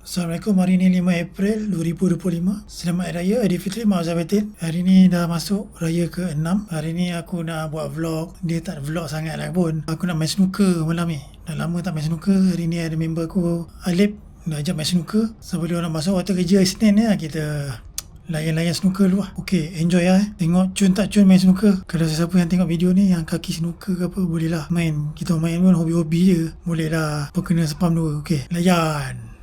Assalamualaikum, hari ni 5 April 2025. Selamat Hari Raya Aidilfitri, Ma'azabatin. Hari ni dah masuk Raya ke-6. Hari ni aku nak buat vlog. Dia tak vlog sangat lah pun. Aku nak main snooker malam ni. Dah lama tak main snooker. Hari ni ada member aku, Alip, nak ajak main snooker. Sebelum nak masuk waktu kerja Isnin ni, kita layan-layan snooker dulu lah. Okay, enjoy lah. Tengok cun tak cun main snooker. Kalau sesiapa yang tengok video ni yang kaki snooker ke apa, boleh lah main. Kita main pun hobi-hobi je. Boleh lah perkena spam dulu. Okay, layan.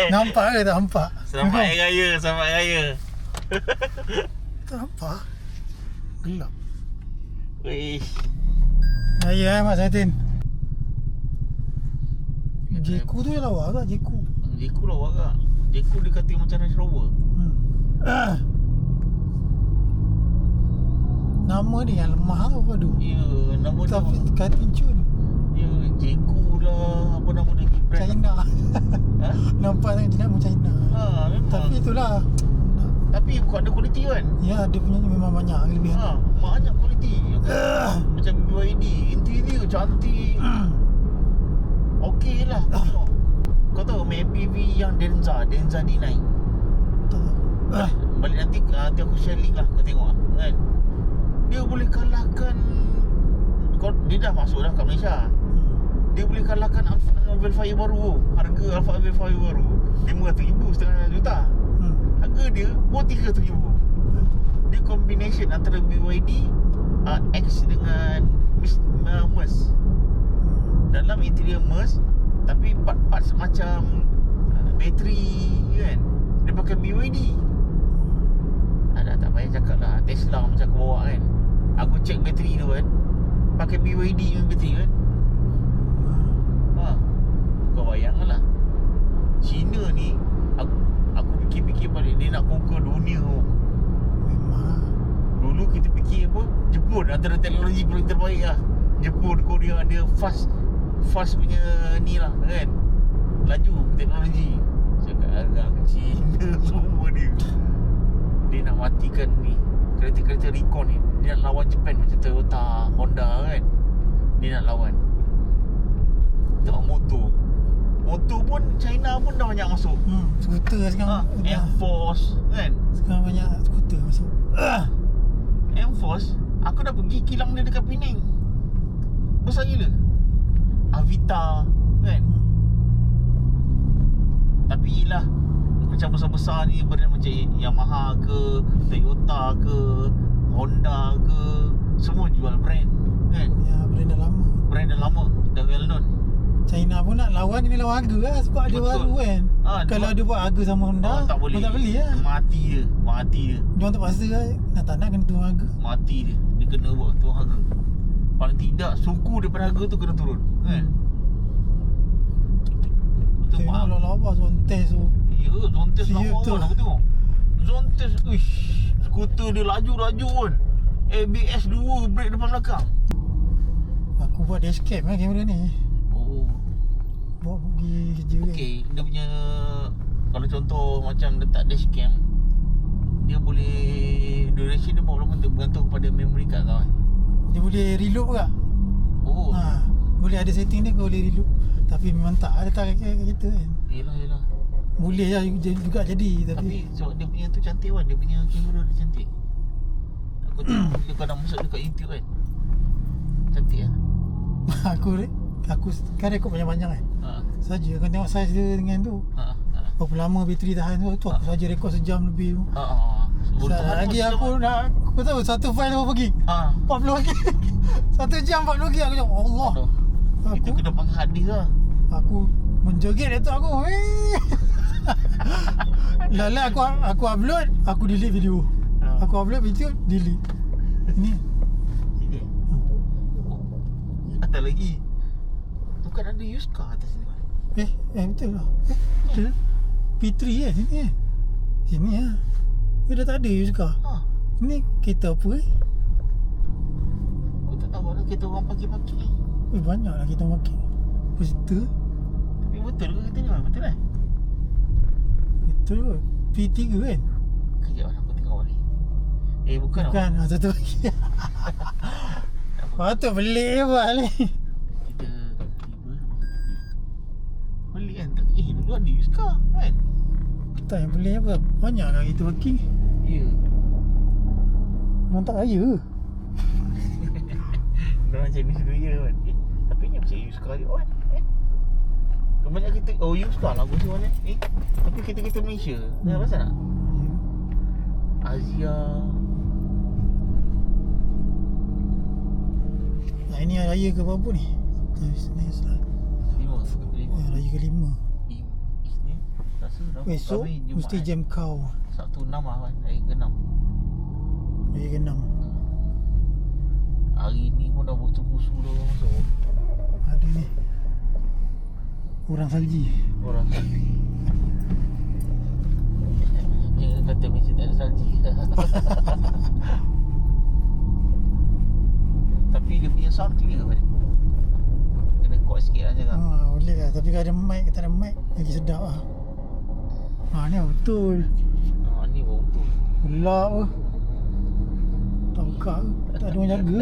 Nampak ke tak nampak? Selamat Hari Raya, selamat Hari Raya. Tak nampak. Gelap. Wih. Raya Mak Zatin. Jeku tu yang lawa tak? Jeku. Jeku lawa tak? Jeku dia kata macam Range Rover. Nama dia yang lemah apa tu? Ya, nama dia. Tapi katin cun. Ya, Jeku lah. Apa nama dia? Brand China. Ha? Nampak sangat dia nak China. Ha, memang. Tapi itulah. Tapi bukan ada kualiti kan? Ya, dia punya ni memang banyak kelebihan. Ha, banyak kualiti. Macam BYD, interior cantik. Okey lah kau tengok. Kau tahu MPV yang Denza D9. Balik nanti aku share link lah kau tengok kan. Dia boleh kalahkan, dia dah masuk dah kat Malaysia. Dia boleh kalahkan Alfa Velfire baru. Harga Alfa Velfire baru RM500,000, setengah juta. Harga dia pun RM300,000. Dia combination antara BYD X dengan Merc. Dalam interior Merc, tapi part-part macam bateri kan, dia pakai BYD. Dah tak payah cakap lah Tesla macam aku bawa kan. Aku check bateri tu kan, pakai BYD punya bateri kan. Kau bayangkan lah, China ni aku fikir-fikir balik, dia nak conquer dunia. Memang. Dulu kita fikir apa, Jepun antara teknologi paling terbaik lah. Jepun, Korea, dia fast punya ni lah kan, laju teknologi. Cakap China semua dia nak matikan ni kereta-kereta Recon ni. Dia nak lawan Japan macam Toyota, Honda kan. Dia nak lawan. Tengok motor pun China pun dah banyak masuk. Skuter sekarang. Air Force kan. Sekarang banyak skuter masuk. Air Force, aku dah pergi kilang dia dekat Penang. Besar gila. Avita kan. Tapi yelah, macam besar-besar ni brand macam Yamaha ke, Toyota ke, Honda ke, semua jual brand kan. Ya, brand dah lama. Dah well known. China pun nak lawan, kena lawan harga lah sebab dia baru kan. Kalau dia buat harga sama Honda, tak boleh. tak beli lah. Mati dia. Dia orang terpaksa lah, nak tak nak kena turun harga. Mati dia. Dia kena buat turun harga. Paling tidak suku daripada harga tu kena turun kan. Betul. Tengok lawa Zontes tu. Ya, Zontes Ya, lawa betul. kan aku tengok. Zontes, uish, skuter dia laju-laju kan. ABS 2, brake depan belakang. Aku buat dashcam lah kamera ni. Oh, Bawa pergi kerja kan. okey. Dia punya, kalau contoh macam letak dashcam, dia boleh, duration dia bergantung kepada memory card kau kan. Dia boleh reload ke? Oh, Boleh ada setting dia, kau boleh reload. Tapi memang tak ada tak kereta kan. yelah. Boleh lah juga jadi. Tapi sebab dia punya tu cantik kan. Dia punya kamera dia cantik. Aku tengok bila kau dah masuk dekat YouTube kan, cantik lah. Aku kan rekod banyak-banyak kan. Saja kau tengok saiz dia dengan tu. Berapa lama bateri tahan tu aku saja rekod sejam lebih tu. Lagi aku nak, aku tahu satu file berapa gig? 40 gig. 1 jam 40 gig. Aku cakap Allah. Itu kena pakai hard disk lah. Aku menjoget laptop aku. Lala aku upload, aku delete video. Aku upload video, delete. Ini Sini. Atas lagi. Bukan ada used car atas sini. betul lah. Betul. P3 kan sini kan. Sini lah. Dia dah tak ada juga. Ini kereta apa Aku tak tahu lah kereta orang parking-parking ni. banyak lah kita pakai. Kereta. Tapi betul ke kereta ni? Betul kan? Betul kot. P3 kan. Kejap lah aku tengok balik. Bukan. Bukan. Satu lagi. Patut beli buat ni. Kita tiba. balik kan. Tak, dulu ada used car kan. Tak, yang pelik apa? Banyak kan kita parking. Ya. Memang tak raya. Diorang Chinese New Year kan. Tapi ni macam used car je kan. Kebanyak kita, used car lah kursi mana. Tapi kita Malaysia. Dah pasal tak? Azia. Nah, ini raya ke apa ni? Lima. Raya ke-5. Isnin. Rasa dah. Besok mesti jam kau. Sabtu 6 lah kan. Hari ke-6. Raya ke-6. Hari ni pun dah busu-busu dah masuk. Ada ni orang salji. Orang salji. Jangan kata Malaysia tak ada salji. Tapi dia punya sound clear kan. Kena kuat sikit lah cakap. Boleh lah. Tapi kalau ada mic, tak ada mic lagi sedap lah. Ni lah betul. Ni baru betul. Gelap ke. Tak buka ke. Tak ada orang jaga.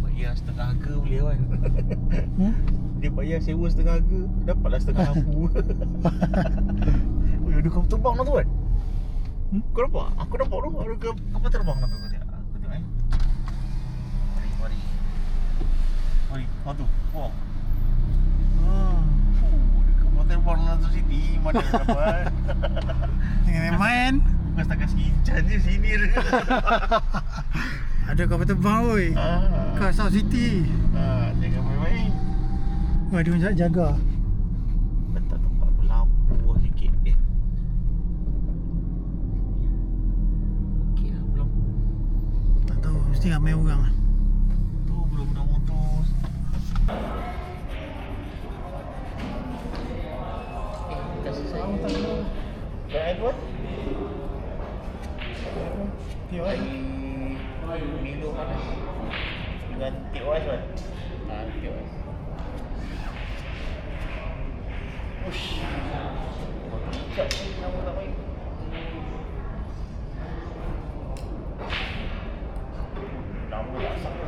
Bayar setengah harga boleh kan. Dia bayar sewa setengah harga, dapatlah setengah lampu. Oi, ada kapal terbang lah tu kan. Kau nampak? Aku nampak tu ada kapal terbang lah tu. Kau tengok. Aku tengok Mari. Mari, tu. Wow. Dia kapal terbang lah tu Siti. Mana dapat? Jangan main. Bukan setakat sekincang je sini dia. Ada kapal terbang oi. Kat South City. Jangan main-main. Wah, dia orang jaga. Letak tempat berlampu sikit. Okey lah belum. Tak tahu, mesti ramai orang. Tu budak-budak motor. Kasih saya tak tahu. Dah Edward? Tengok Milo mana? Dengan TOS kan? TOS. Ush. Hijab ni nama tak baik. Nama tak sama.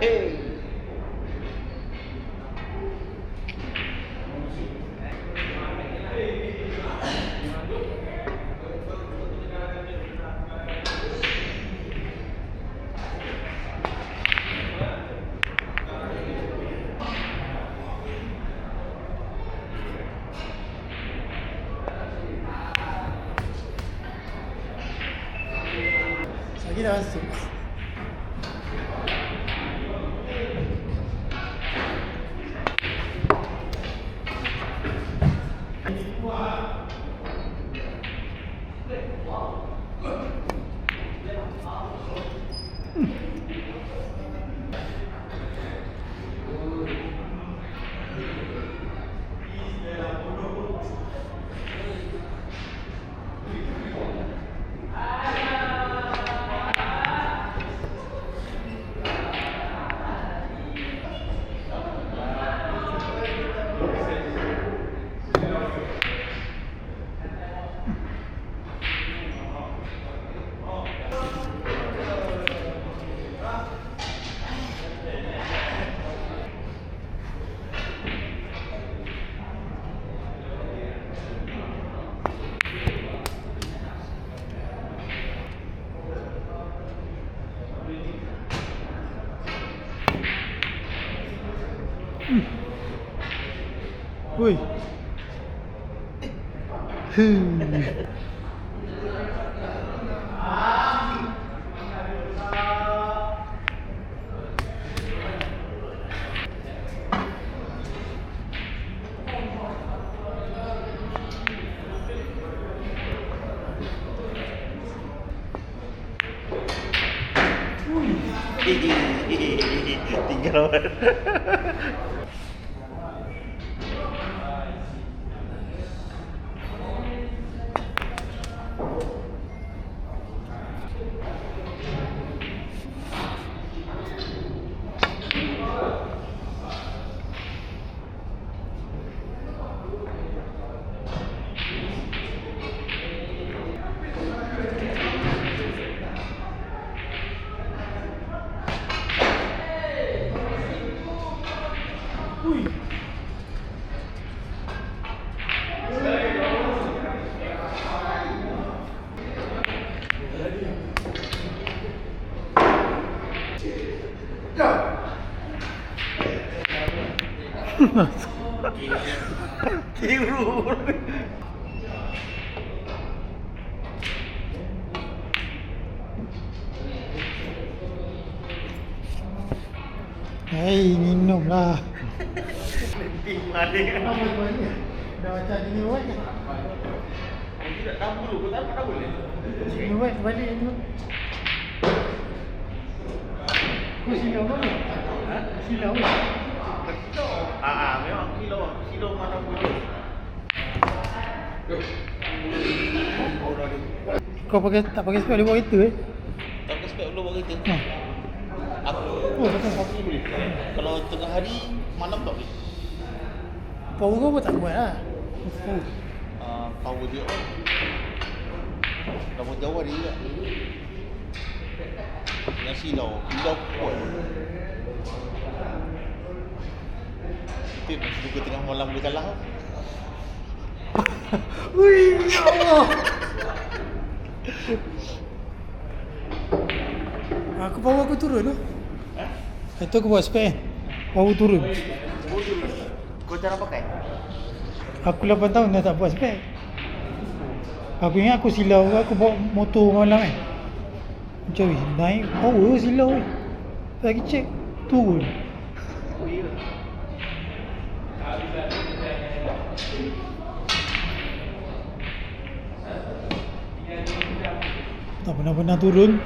Hey. lagi dah masuk. Woi. Tinggal awal. Tiru. Hei, minum lah. Balik. Dah macam ni buat je. Tidak tahu dulu, kau tak boleh. Ni buat balik ni. Kau silau apa? Ha? Silau apa? Kilo. Memang kilo mana pun. Kau tak pakai spek dia bawa kereta Tak pakai spek dulu bawa kereta. Ha. Aku betul. boleh. Kalau tengah hari malam tak boleh. Power kau pun tak buat lah. Power dia dah jauh hari juga. Dengan silau kuat. Itu masih juga tengah malam boleh kalah. Ui, ya Allah. Aku power aku turun tu. Itu aku buat spek. Power turun. Kau cara pakai? Aku 8 tahun dah tak buat spek. Aku ingat aku silau, aku bawa motor malam Macam naik power silau lagi cek turun. Tak pernah turun.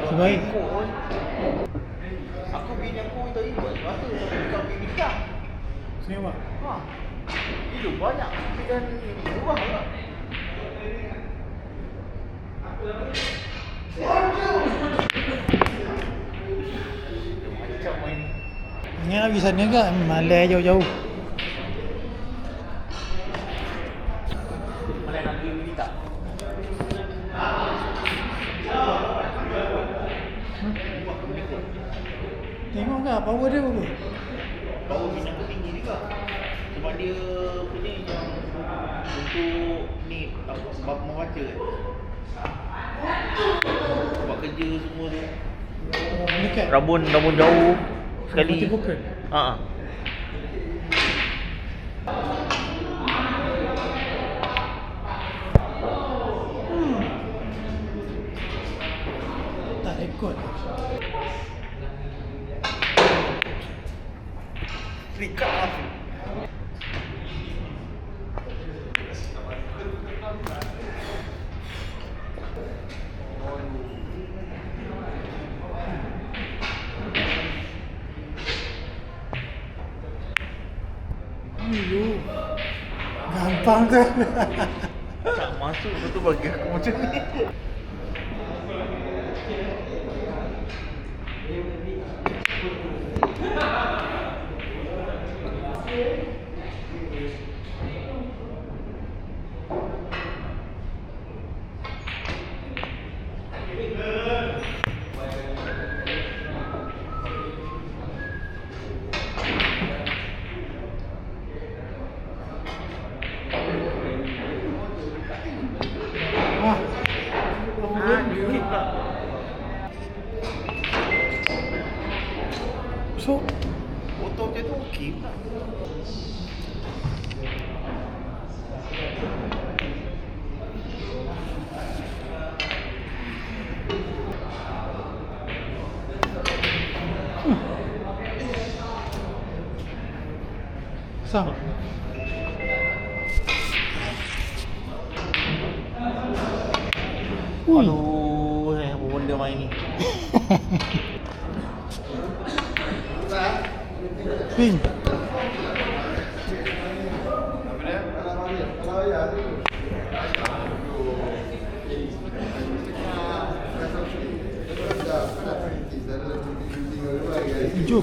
Sebaik. Aku bini aku minta ikut. Masa kau bini kau. Sewa. Itu banyak dan murah lah. Macam main. Ingat nak pergi sana ke? Malai jauh-jauh. Malai nak pergi bini tak? Tengok ke power dia berapa? Power bini aku tinggi juga. Sebab dia punya yang untuk ni sebab membaca kan. Buat kerja semua tu. Dekat. Rabun jauh sekali. Multifocal. Tak rekod. Rekat lah. Gampang ke? Tak masuk betul bagi aku macam ni. So, Motor dia tu okey tak? sama. Aduh, apa benda main ni? Ping. Hijau.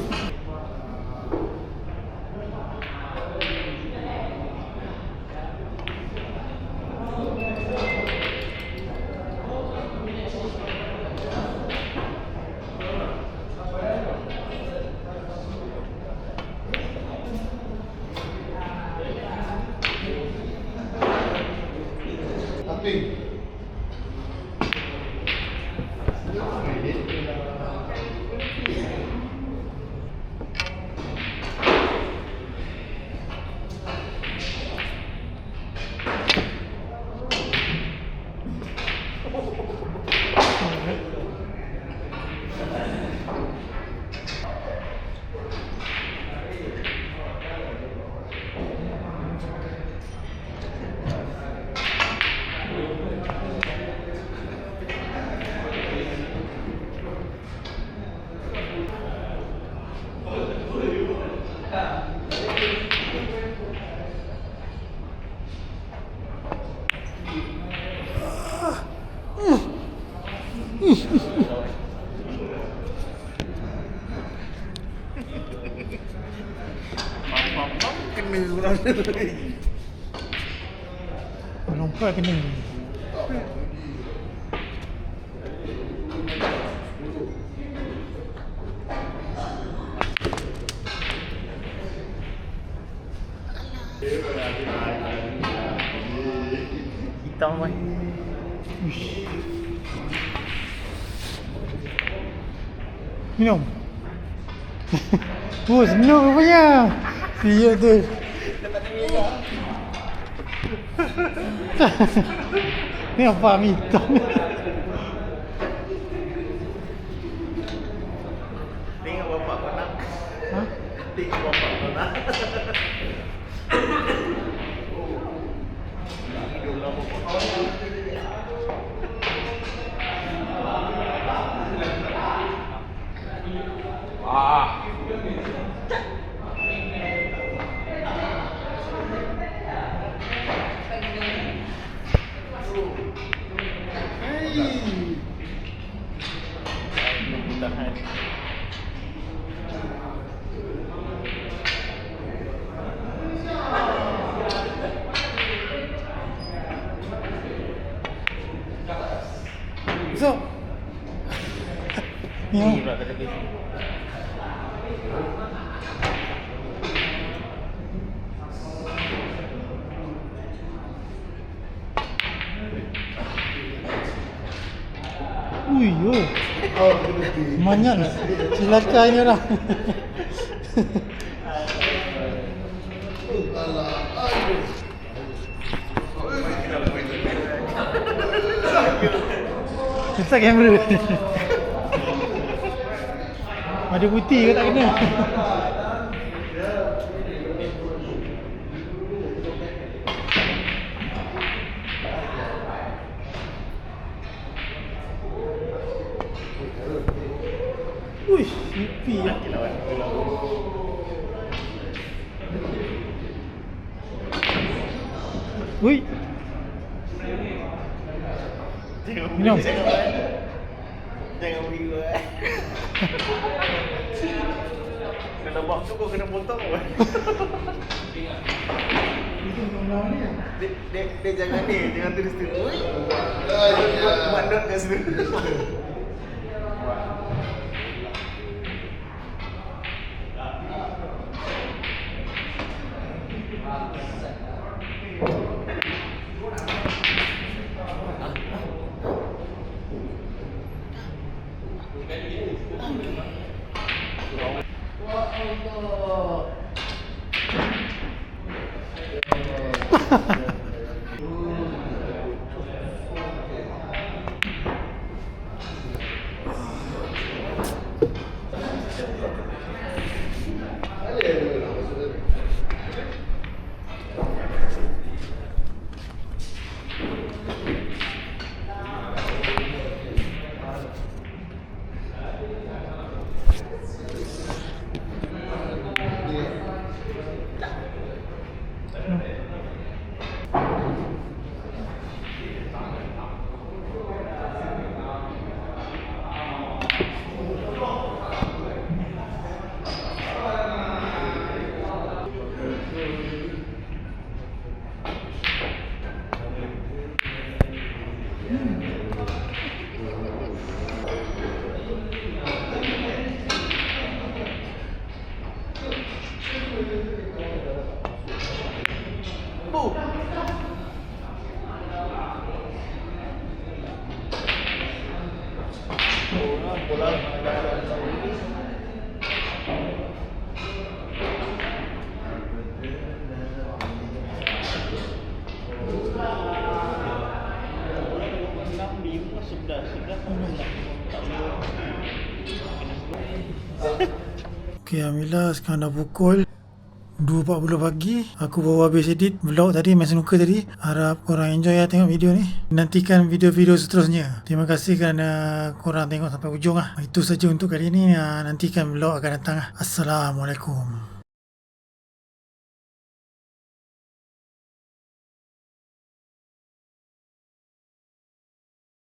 Mam kena orang tu. Lompat kena. Hitam kan. Uish. Minum. Bos, minum rupanya. Iya tu. Ni apa hitam? Tengok bapak kau nak. Ha? Tengok bapak kau nak. Hidup lama kau. Tahan. So. Ni Minum. pula kata besi. Ui, yo. Banyak lah. Celaka ni orang. Cetak kamera. Ada putih ke tak kena? Uish, sipi lah. Ui, minum. Jangan beri gua. Kalau bak tu kau kena potong. Dia jangan ni, jangan tulis tu. Mandot kat situ. Okay, Alhamdulillah sekarang dah pukul 2.40 pagi. Aku baru habis edit vlog tadi, main snooker tadi. Harap korang enjoy lah tengok video ni. Nantikan video-video seterusnya. Terima kasih kerana korang tengok sampai ujung lah. Itu saja untuk kali ni. Nantikan vlog akan datang lah. Assalamualaikum.